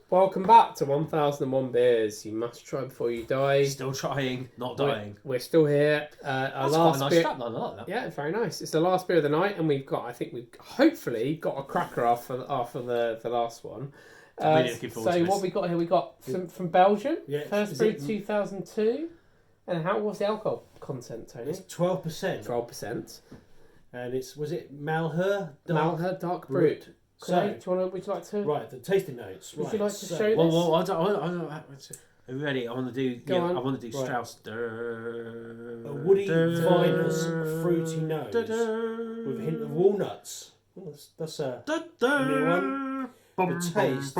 Welcome back to 1001 Beers. You must try before you die. Still trying, not dying. We're still here. That's quite a nice strapline, I like that. Yeah, it's very nice. It's the last beer of the night, and I think we've hopefully got a cracker off of the last one. Really looking forward to so this. what we got here? We got from Belgium. Yeah, First brewed 2002. And what's the alcohol content, Tony? It's 12%. 12%. And was it Malheur? Malheur Dark Brut. So, Would you like to? right, the tasting notes. Would Right, you like to show this? Well, I don't. Are you ready? I want to do. Go on. I want to do Right. Strauss. A woody, vinous, fruity nose with a hint of walnuts. Oh, that's a new one. The taste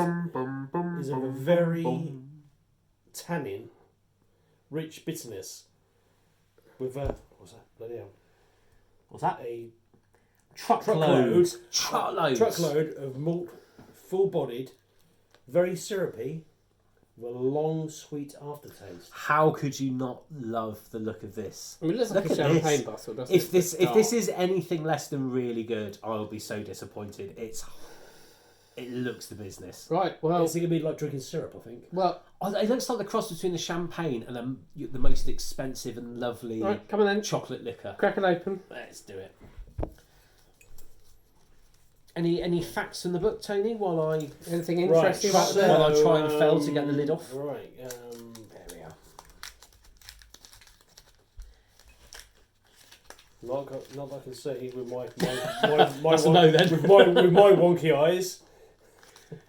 is of a very tannin, rich bitterness with a what's that? Bloody hell! What's that? A Truckload of malt, full-bodied, very syrupy, with a long, sweet aftertaste. How could you not love the look of this? I mean, it looks like Look a at champagne this. bottle, doesn't If it? this is anything less than really good, I'll be so disappointed. It looks the business. Right, well... It's going to be like drinking syrup, I think. Well... It looks like the cross between the champagne and the most expensive and lovely Right, come on then. chocolate liquor. Crack it open. Let's do it. Any facts from the book, Tony? Anything interesting about so, the... While I try and fail to get the lid off. Right, There we are. not that I can see with my That's a no then. with my wonky eyes.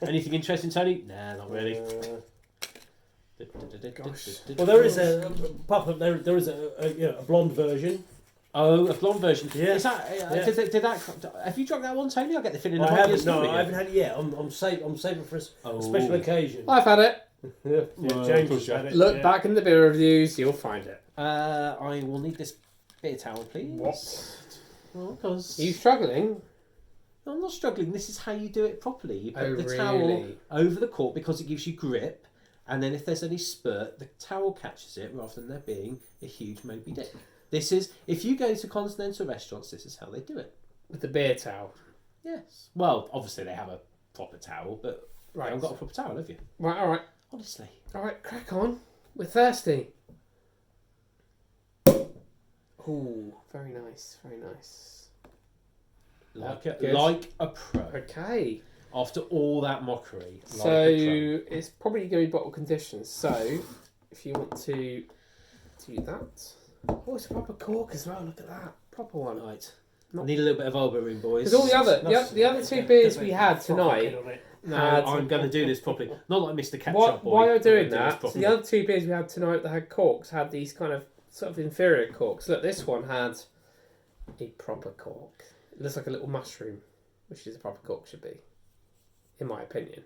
Anything interesting, Tony? Nah, not really. Gosh. Well, there is there is a blonde version. Oh, a blonde version. Yeah. Is that, Yeah. did that? Have you drunk that one, Tony? I get the feeling. I haven't had it yet. I'm saving for a special occasion. I've had it. Yeah, Well, James push has had it. Look yeah. back in the beer reviews, you'll find it. I will need this beer towel, please. What? Well, because Are you struggling? I'm not struggling. This is how you do it properly. You put Oh, the towel really? over the cork because it gives you grip, and then if there's any spurt, the towel catches it rather than there being a huge Moby Dick. This is, if you go to continental restaurants, this is how they do it. With the beer towel. Yes. Well, obviously they have a proper towel, but you Right. haven't got a proper towel, have you? Right, alright. Honestly. Alright, crack on. We're thirsty. Ooh, very nice, very nice. Like Good. a pro. Okay. After all that mockery. So, it's probably going to be bottle conditions. So, if you want to do that. Oh, it's a proper cork as well. Look at that. Proper one. Right. Not- I need a little bit of elbow room, boys. Because all the other two beers we had tonight. No, had- I'm going to do this properly. Not like Mr. Ketchup What, Boy. while you're I'm doing gonna that, this so the properly. other two beers we had tonight that had corks had these kind of sort of inferior corks. Look, this one had a proper cork. It looks like a little mushroom, which is a proper cork should be, in my opinion.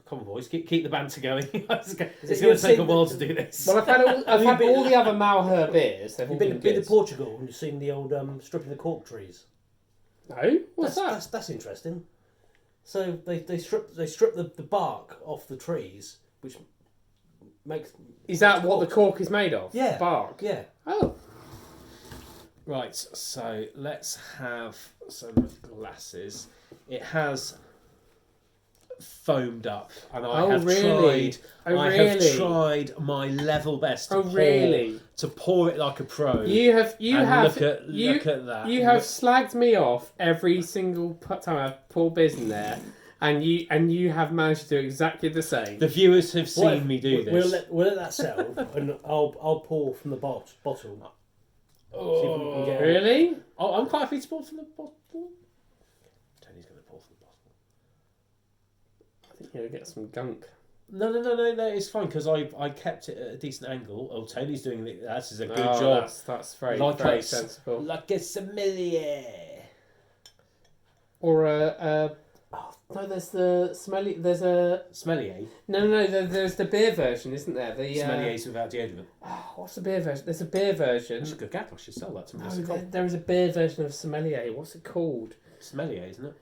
Come on, boys, keep the banter going. It's going it to your take a thing while that- to do this. Well, I've had all the other Malheur beers. They've all You've been been to good. Portugal and you've seen the old stripping the cork trees. No, what's that? That's interesting. So they strip the bark off the trees, which makes Is that what the cork is made of? Yeah. Bark. yeah. Oh, Right, so let's have some glasses. It has foamed up, and I Oh, have really? tried. Oh, I really? have tried my level best to Oh, really? pour it like a pro. you have look at that. You have slagged me off every single time I've poured beers in there, and you have managed to do exactly the same. The viewers have seen me do We'll this. let that settle, and I'll pour from the bottle. See if we can get Really? Oh, I'm quite happy to pour from the bottle. Tony's going to pour from the bottle. I think you'll get some gunk. No, it's fine because I kept it at a decent angle. Oh, Tony's doing it. That is a good Oh, job. That's very Like very a- sensible. Like a sommelier. Or no, there's the smelly. There's a Sommelier? no. There's the beer version, isn't there? The Sommeliers without deodorant. what's the beer version? There's a beer version. That's a good gap. I should sell that to me. No, there is a beer version of sommelier. What's it called? Sommelier, isn't it?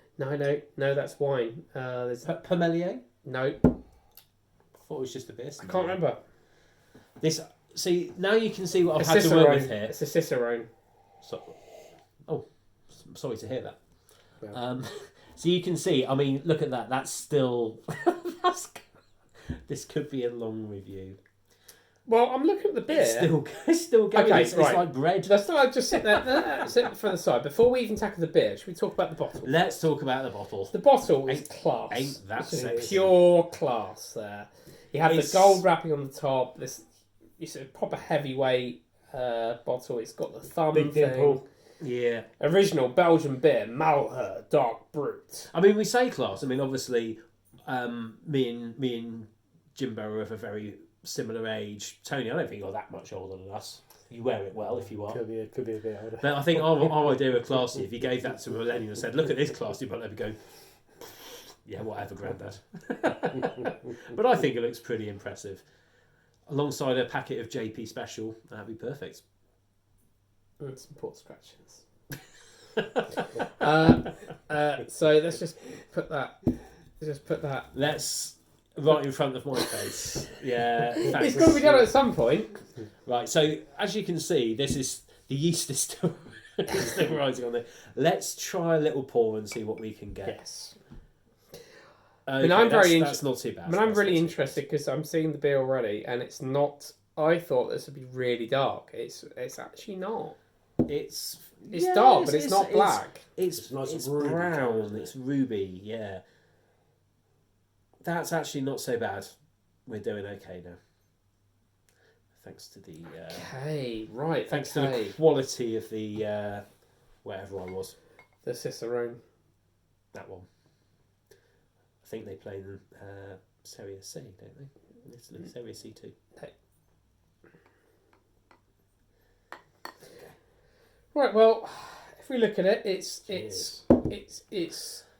No, that's wine. There's Pomelier? no. I thought it was just a beer. I can't remember. This. See, now you can see what I've A had to work with Cicerone. here. It's a Cicerone. So, I'm sorry to hear that. Well. So you can see, I mean, look at that. That's still... This could be a long review. Well, I'm looking at the beer. It's still going. Okay, It's right. like bread. Let's not just sit there. Sit for the side. Before we even tackle the beer, should we talk about the bottle? Let's talk about the bottle. The bottle is class. Ain't that It's just sexy. pure class there. You have the gold wrapping on the top. It's a proper heavyweight bottle. It's got the thumb Big thing. dimple. Yeah. Original Belgian beer, Malheur Dark Brut. I mean, we say class. I mean, obviously, me and Jimbo are of a very similar age. Tony, I don't think you're that much older than us. You wear it well if you are. Could be a bit older. But I think our idea of classy, if you gave that to a millennial and said, look at this classy, but let me go, yeah, whatever, Grandad. But I think it looks pretty impressive. Alongside a packet of JP Special, that'd be perfect. And some port scratches. So let's just put that. Let's right in front of my face. Yeah, It's got to be done at some point. Right. So as you can see, this is the yeast is still, it's still rising on there. Let's try a little pour and see what we can get. Yes. Okay, mean, I'm that's not too bad. I mean, I'm That's really not too interested because I'm seeing the beer already, and it's not. I thought this would be really dark. It's actually not. bad. It's dark, but it's not black. It's nice it's ruby brown. colour, isn't it? It's ruby. Yeah. That's actually not so bad. We're doing okay now. Thanks to the Okay, right. thanks to the quality of the whatever I was. The Cicerone. That one. I think they play in Serie C, don't they? Italy, Serie C too. Right. Well, if we look at it, it's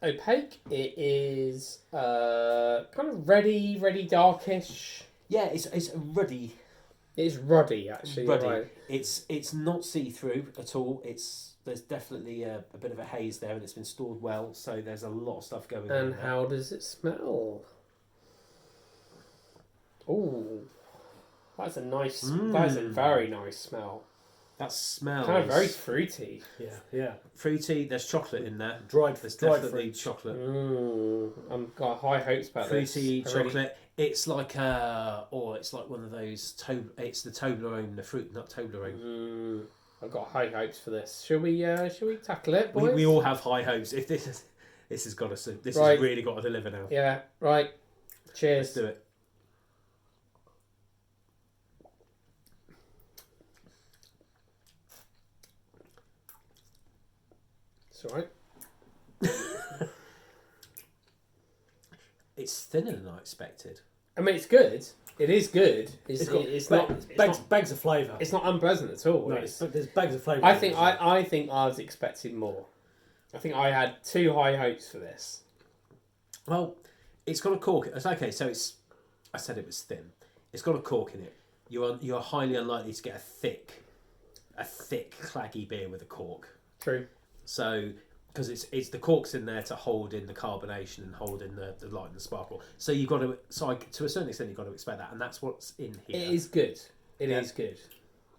opaque. It is kind of reddy, darkish. Yeah, it's ruddy. It's ruddy, actually. Ruddy. Right. It's not see through at all. There's definitely a bit of a haze there, and it's been stored well. So there's a lot of stuff going on. And there. how does it smell? Oh, that's a nice. That is a very nice smell. That smells Kind of very fruity. Yeah. fruity. There's chocolate in there. There's dried Definitely fruit. chocolate. I've got high hopes about Fruity this. chocolate. It's like it's like one of those. It's the Toblerone, the fruit nut Toblerone. I've got high hopes for this. Shall we tackle it, boys? We all have high hopes. If this has got to this Right. has really got to deliver now. Yeah. Right. Cheers. Let's do it. It's all right. It's thinner than I expected. I mean, it's good. It is good. It's not. Bags of flavour. It's not unpleasant at all. No, there's bags of flavour. I think I was expecting more. I think I had too high hopes for this. Well, it's got a cork. It's okay. So I said it was thin. It's got a cork in it. You're highly unlikely to get a thick, claggy beer with a cork. True. So because it's the cork's in there to hold in the carbonation and hold in the light and the sparkle. So you've got to to a certain extent you've got to expect that, and that's what's in here. It is good. It is good.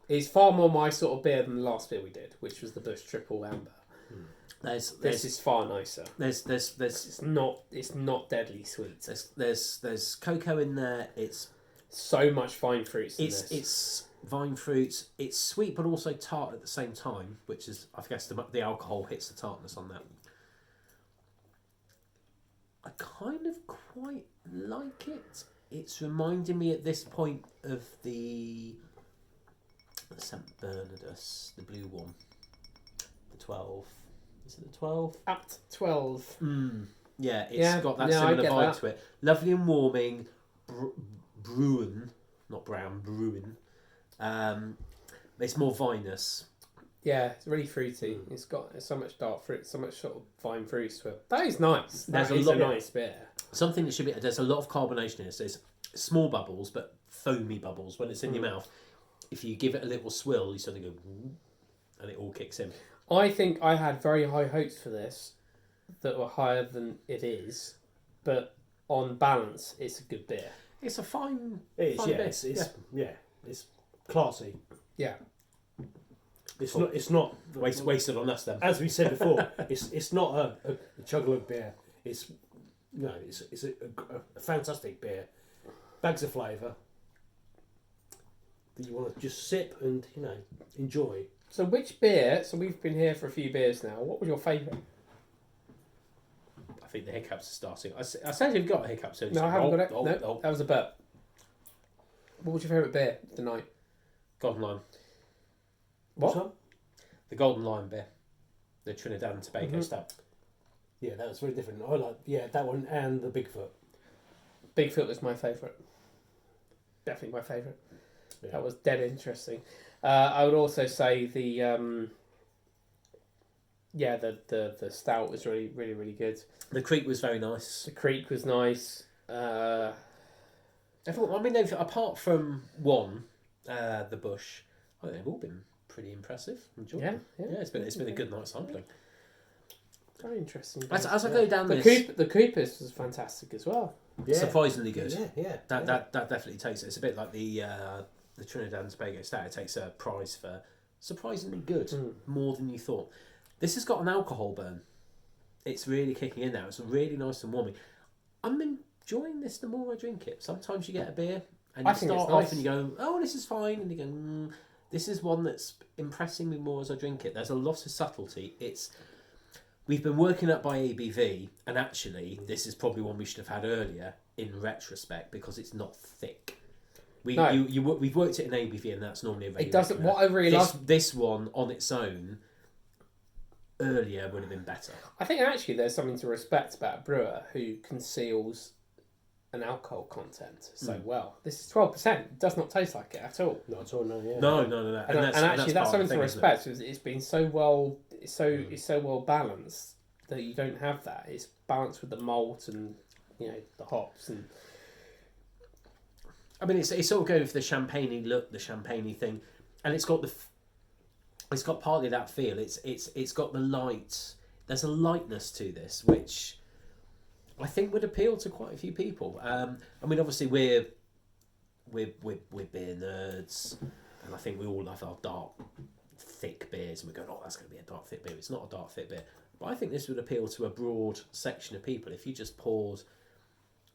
It's far more my sort of beer than the last beer we did, which was the Bush Triple Amber. This is far nicer. It's not deadly sweet. There's cocoa in there. It's so much fine fruits in this. It's vine fruits. It's sweet but also tart at the same time, which is, I guess, the alcohol hits the tartness on that. I kind of quite like it. It's reminding me at this point of the St Bernardus, the blue one, the 12. Is it the 12? Apt 12. Yeah, it's got that similar vibe to it. Lovely and warming. Bruin, not brown, Bruin. It's more vinous. Yeah, it's really fruity. It's got so much dark fruit, so much sort of fine fruits to it. That is nice. That is a nice beer. Something that should be, there's a lot of carbonation in it. So there's small bubbles, but foamy bubbles when it's in your mouth. If you give it a little swill, you suddenly go, and it all kicks in. I think I had very high hopes for this that were higher than it is, but on balance, it's a good beer. It's a fine. It is, fine yeah. beer. It's classy. Yeah. It's not wasted on us then. As we said before, it's not a chug-a-lug beer. It's a fantastic beer. Bags of flavour that you want to just sip and enjoy. So which beer? So we've been here for a few beers now. What was your favourite? I think the hiccups are starting. I said you've got hiccups. So No, I haven't got it. No, that was a bet. What was your favourite beer tonight? Golden Lime. What? What's up? The Golden Lime beer. The Trinidad and Tobago stout. Yeah, that was very different. I like that one and the Bigfoot. Bigfoot was my favourite. Definitely my favourite. Yeah. That was dead interesting. I would also say the stout was really, really, really good. The Creek was very nice. The Creek was nice. Apart from one, the Bush, I think they've all been pretty impressive. Enjoyed them. Yeah, it's been a good night sampling. Very interesting. As I go down the this, the Coopers was fantastic as well. Yeah. Surprisingly good. Yeah. That definitely takes it. It's a bit like the Trinidad and Tobago stout. It takes a prize for surprisingly good, more than you thought. This has got an alcohol burn. It's really kicking in now. It's really nice and warming. I'm enjoying this the more I drink it. Sometimes you get a beer and you start off and you go, oh, this is fine, and you go, this is one that's impressing me more as I drink it. There's a lot of subtlety. We've been working up by ABV, and actually, this is probably one we should have had earlier in retrospect because it's not thick. We've worked it in ABV, and that's normally a very. It doesn't. What I really love this one on its own earlier would have been better. I think actually there's something to respect about a brewer who conceals an alcohol content so well. This is 12%. It does not taste like it at all. Not at all. No. Yeah. No. And actually, that's something to respect. It's been so well. It's so well balanced that you don't have that. It's balanced with the malt and the hops and. I mean, it's sort of going for the champagne-y look, the champagne-y thing, and it's got partly that feel. It's got the light. There's a lightness to this, which I think would appeal to quite a few people. I mean, obviously we're beer nerds, and I think we all love our dark, thick beers, and we're going, oh, that's going to be a dark, thick beer. It's not a dark, thick beer, but I think this would appeal to a broad section of people if you just poured,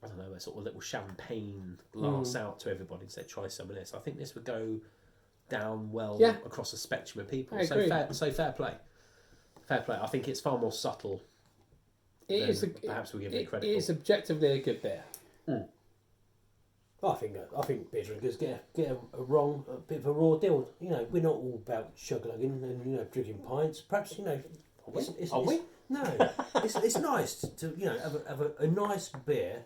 I don't know, a sort of little champagne glass out to everybody and said, try some of this. I think this would go down well across a spectrum of people. So fair play. Fair play. I think it's far more subtle. Perhaps we give it credit. It is objectively a good beer. I think beer drinkers get a bit of a raw deal. We're not all about chug-lugging and drinking pints. Perhaps Are we? No, it's nice to have a nice beer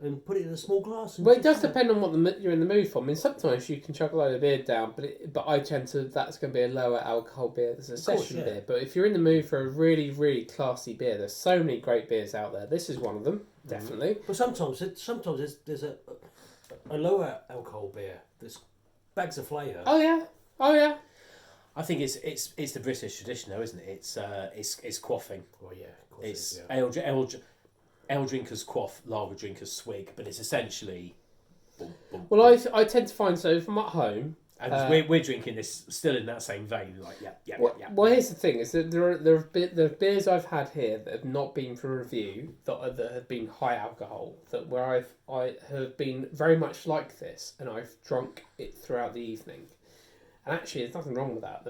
and put it in a small glass. Well, it does depend on what you're in the mood for. I mean, sometimes you can chug a load of beer down, but I tend to, that's going to be a lower alcohol beer. There's a session beer. But if you're in the mood for a really, really classy beer, there's so many great beers out there. This is one of them, definitely. But sometimes there's a lower alcohol beer. There's bags of flavour. Oh yeah. I think it's the British tradition, though, isn't it? It's quaffing. Oh yeah, of course It's it is, ale drinkers quaff, lager drinkers swig, but it's essentially. Well, I tend to find, so if I'm at home, and we're drinking this still in that same vein, like yeah. Well, here's the thing: is that there have beers I've had here that have not been for review that have been high alcohol, where I have been very much like this, and I've drunk it throughout the evening. And actually, there's nothing wrong with that.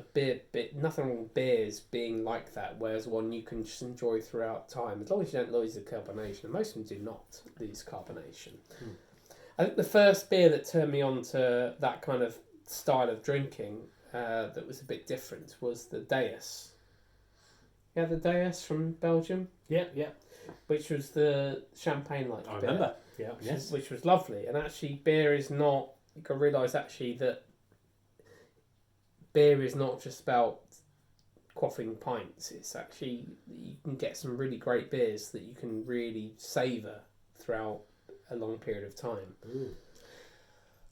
Nothing wrong with beers being like that, whereas one you can just enjoy throughout time, as long as you don't lose the carbonation. And most of them do not lose carbonation. I think the first beer that turned me on to that kind of style of drinking that was a bit different was the Deus. Yeah, the Deus from Belgium. Yeah. Which was the champagne-like beer. I remember. Yeah. Which was lovely. And actually, beer is not. You can realise actually that beer is not just about quaffing pints. It's actually, you can get some really great beers that you can really savour throughout a long period of time.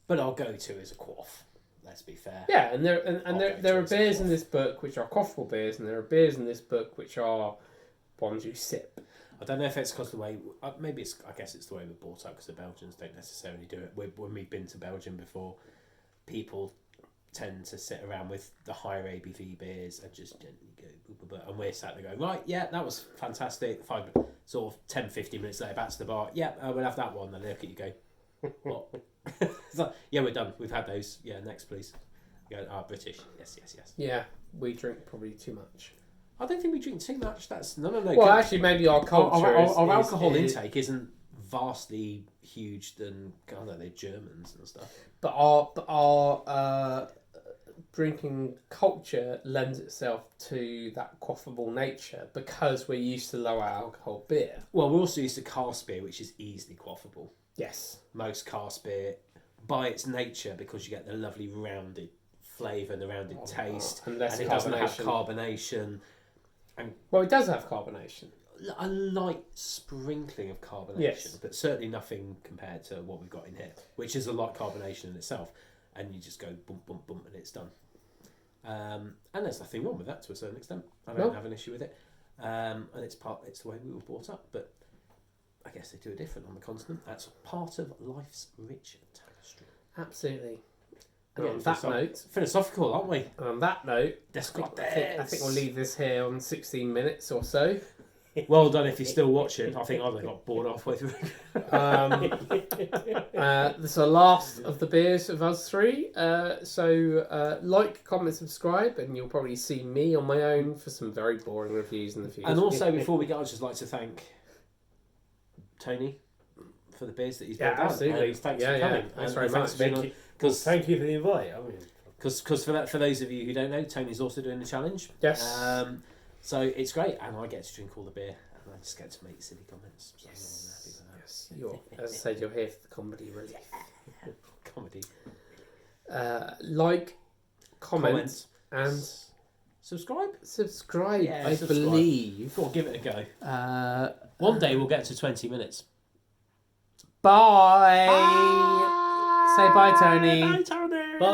But our go-to is a quaff. Let's be fair. Yeah, and there are beers in this book which are quaffable beers, and there are beers in this book which are ones you sip. I don't know if it's because the way. Maybe it's. I guess it's the way we're brought up because the Belgians don't necessarily do it. When we've been to Belgium before, people tend to sit around with the higher ABV beers and just gently go, and we're sat there going, right, yeah, that was fantastic. 10, 15 minutes later, back to the bar. Yeah, we'll have that one. And they look at you, go, what? It's like, yeah, we're done. We've had those. Yeah, next, please. You go, British. Yes. Yeah, we drink probably too much. I don't think we drink too much. That's no. Well, actually, maybe our culture our alcohol intake isn't vastly huge than the Germans and stuff. But our drinking culture lends itself to that quaffable nature because we're used to lower alcohol beer. Well, we're also used to cask beer, which is easily quaffable. Yes. Most cask beer, by its nature, because you get the lovely rounded flavour and the rounded taste, and it doesn't have carbonation. Well, it does have carbonation. A light sprinkling of carbonation, yes, but certainly nothing compared to what we've got in here, which is a light carbonation in itself. And you just go boom, boom, boom, and it's done. And there's nothing wrong with that to a certain extent. I don't have an issue with it. And it's the way we were brought up. But I guess they do it different on the continent. That's part of life's rich tapestry. Absolutely. And on that note, philosophical, aren't we? On that note, I think we'll leave this here on 16 minutes or so. Well done if you're still watching. I think I got bored halfway through. This is the last of the beers of us three. So like, comment, subscribe, and you'll probably see me on my own for some very boring reviews in the future. And also, before we go, I'd just like to thank Tony for the beers that he's brought down. Absolutely. Thanks for coming. Thanks very much. Thank you for the invite. Because for those of you who don't know, Tony's also doing the challenge. Yes. So it's great, and I get to drink all the beer, and I just get to make silly comments. So yes. As I said, you're here for the comedy relief. Comedy. Like, comment, and subscribe. Subscribe. I believe. Go on, give it a go. One day we'll get to 20 minutes. Bye. Say bye, Tony. Bye, Tony.